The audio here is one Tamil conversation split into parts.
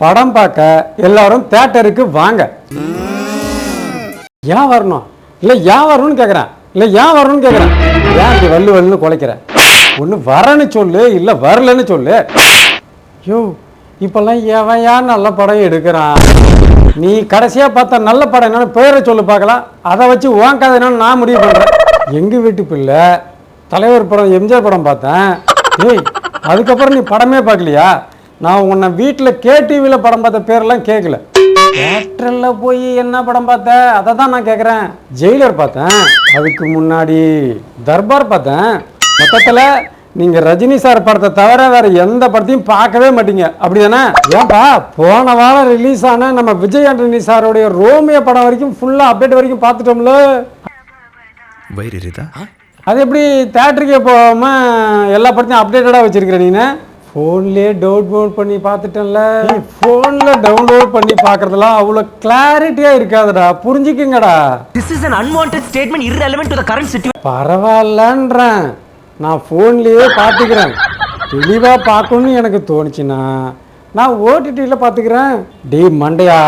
படம் பார்க்க எல்லாரும் தியேட்டருக்கு வாங்க. ஏன் வரணும் இல்லை ஏன் வரணும்னு கேட்குறேன், இல்லை ஏன் வரணும்னு கேட்குறேன். ஏன் இப்படி வள்ளுன்னு குலைக்கிறேன்? ஒன்று வரேன்னு சொல்லு, இல்லை வரலன்னு சொல்லு. யோ இப்போல்லாம் எவன் யார் நல்ல படம் எடுக்கிறான்? நீ கடைசியாக பார்த்த நல்ல படம் என்னன்னு பேரை சொல்லு பார்க்கலாம். அதை வச்சு உன் கதை என்னன்னு நான் முடிவு பண்ணுறேன். எங்கள் வீட்டு பிள்ளை தலைவர் படம் எம்ஜிஆர் படம் பார்த்தேன். ஏய் அதுக்கப்புறம் நீ படமே பார்க்கலையா? நான் உன்னை வீட்டில் கேடிவியில் படம் பார்த்த பேரெல்லாம் கேட்கல. தியேட்டரில் போய் என்ன படம் பார்த்த அதை தான் நான் கேட்குறேன். ஜெயிலர் பார்த்தேன், அதுக்கு முன்னாடி தர்பார் பார்த்தேன். மொத்தத்தில் நீங்கள் ரஜினி சார் படத்தை தவிர வேறு எந்த படத்தையும் பார்க்கவே மாட்டீங்க, அப்படி தானே? ஏன்பா போன வாரம் ரிலீஸ் ஆன நம்ம விஜய் ஆண்டனி சாரோடைய ரோமியோ படம் வரைக்கும் ஃபுல்லாக அப்டேட் வரைக்கும் பார்த்துட்டோம்ல. அது எப்படி தியேட்டருக்கே போகாமல் எல்லா படத்தையும் அப்டேட்டடாக வச்சுருக்கிற நீ? ஃபோன்லேயே டவுன்லோட் பண்ணி பார்த்துட்டேன்ல. ஃபோனில் டவுன்லோட் பண்ணி பார்க்குறதுலாம் அவ்வளோ கிளாரிட்டியாக இருக்காதுடா, புரிஞ்சுக்குங்கடா. This is an unwanted statement irrelevant to the current situation. பரவாயில்லன்றேன், நான் ஃபோன்லேயே பார்த்துக்கிறேன். தெளிவாக பார்க்கணுன்னு எனக்கு தோணுச்சுன்னா நான் ஓடிடியில் பார்த்துக்கிறேன். டே மண்டையா,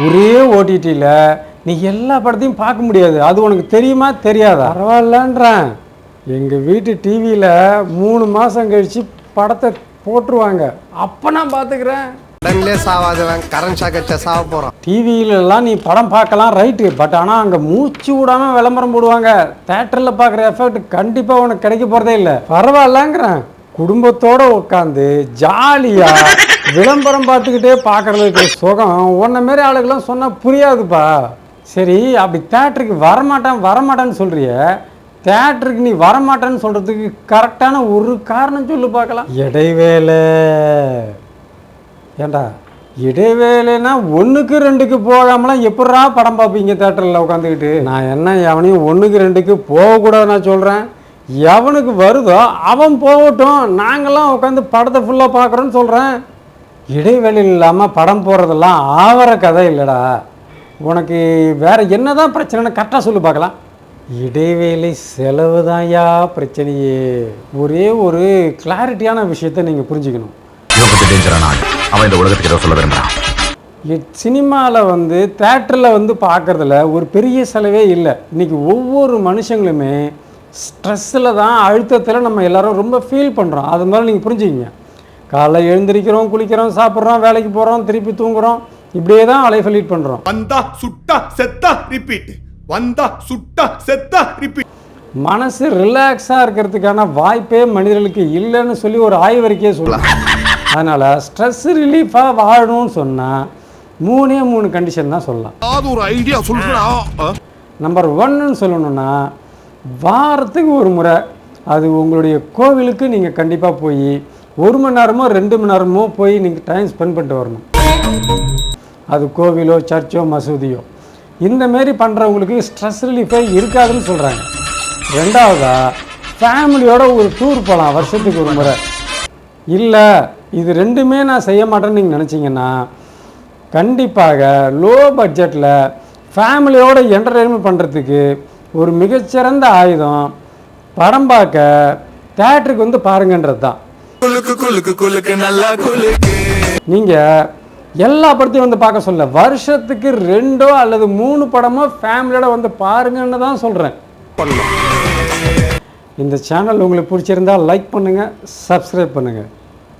ஒரே ஓடிடியில் நீ எல்லா படத்தையும் பார்க்க முடியாது, அது உனக்கு தெரியுமா தெரியாதா? பரவாயில்லன்றேன். எங்கள் வீட்டு டிவியில் 3 மாதம் கழித்து படத்தை போட்டுருவாங்க, அப்போ நான் பார்த்துக்கிறேன். டிவியிலலாம் நீ படம் பார்க்கலாம் ரைட்டு, பட் ஆனால் அங்கே மூச்சு விடாமல் விளம்பரம் போடுவாங்க. தேட்டரில் பார்க்குற எஃபெக்ட் கண்டிப்பாக உனக்கு கிடைக்க போகிறதே இல்லை. பரவாயில்லங்கிறேன், குடும்பத்தோடு உட்காந்து ஜாலியாக விளம்பரம் பார்த்துக்கிட்டே பார்க்குறதுக்கு சுகம் உன்ன மாரி ஆளுக்கெல்லாம் சொன்னால் புரியாதுப்பா. சரி, அப்படி தேட்டருக்கு வரமாட்டேன்னு சொல்கிறிய, தேட்டருக்கு நீ வரமாட்டேன்னு சொல்கிறதுக்கு கரெக்டான ஒரு காரணம் சொல்லு பார்க்கலாம். இடைவேளை. ஏண்டா இடைவேளைனா 1க்கு 2க்கு போகாமலாம் எப்படா படம் பார்ப்பீங்க தேட்டரில் உட்காந்துக்கிட்டு? நான் என்ன எவனையும் 1க்கு 2க்கு போகக்கூடாது நான் சொல்கிறேன். எவனுக்கு வருதோ அவன் போகட்டும், நாங்கள்லாம் உட்காந்து படத்தை ஃபுல்லாக பார்க்குறோன்னு சொல்கிறேன். இடைவேளை இல்லாமல் படம் போடுறதெல்லாம் ஆவர கதை இல்லைடா. உனக்கு வேறு என்ன தான் பிரச்சனைன்னு கரெக்டாக சொல்லி பார்க்கலாம். இடைவேளை செலவு தான்யா பிரச்சனையே. ஒரே ஒரு கிளாரிட்டியான விஷயத்தை நீங்கள் புரிஞ்சுக்கணும். சினிமாவில் தேட்டரில் பார்க்குறதுல ஒரு பெரிய செலவே இல்லை. இன்றைக்கி ஒவ்வொரு மனுஷங்களுமே ஸ்ட்ரெஸ்ஸில் தான், அழுத்தத்தில் நம்ம எல்லோரும் ரொம்ப ஃபீல் பண்ணுறோம். அது மாதிரி நீங்கள் புரிஞ்சுக்கிங்க. காலைல எழுந்திரிக்கிறோம், குளிக்கிறோம், சாப்பிட்றோம், வேலைக்கு போகிறோம், திருப்பி தூங்குகிறோம், இப்படியே தான் லைஃப்பை லீட் பண்ணுறோம். மனசு ரிலாக்ஸாக இருக்கிறதுக்கான வாய்ப்பே மனிதர்களுக்கு இல்லைன்னு சொல்லி ஒரு ஆய்வறிக்கையே சொல்லலாம். அதனால் ஸ்ட்ரெஸ் ரிலீஃபாக வாழணும்னு சொன்னால் 3 கண்டிஷன் தான் சொல்லலாம். நம்பர் 1ன்னு சொல்லணும்னா, வாரத்துக்கு ஒரு முறை அது உங்களுடைய கோவிலுக்கு நீங்கள் கண்டிப்பாக போய் 1 மணி நேரமோ 2 மணி நேரமோ போய் நீங்கள் டைம் ஸ்பெண்ட் பண்ணிட்டு வரணும். அது கோவிலோ சர்ச்சோ மசூதியோ. இந்தமாரி பண்ணுறவங்களுக்கு ஸ்ட்ரெஸ் ரிலீஃபே இருக்காதுன்னு சொல்கிறாங்க. 2வதா ஃபேமிலியோட ஒரு டூர் போகலாம் வருஷத்துக்கு ஒரு முறை. இல்லை இது 2மே நான் செய்ய மாட்டேன்னு நீங்கள் நினச்சிங்கன்னா, கண்டிப்பாக லோ பட்ஜெட்டில் ஃபேமிலியோட என்டர்டெயின்மெண்ட் பண்ணுறதுக்கு ஒரு மிகச்சிறந்த ஆயுதம் படம் பார்க்க தேட்டருக்கு பாருங்கன்றது தான். நீங்கள் எல்லா படத்தையும் பார்க்க சொல்ல, வருஷத்துக்கு 2 அல்லது 3 படமோ ஃபேமிலியோட பாருங்கன்னு தான் சொல்கிறேன். இந்த சேனல் உங்களுக்கு பிடிச்சிருந்தால் லைக் பண்ணுங்கள், சப்ஸ்கிரைப் பண்ணுங்கள்.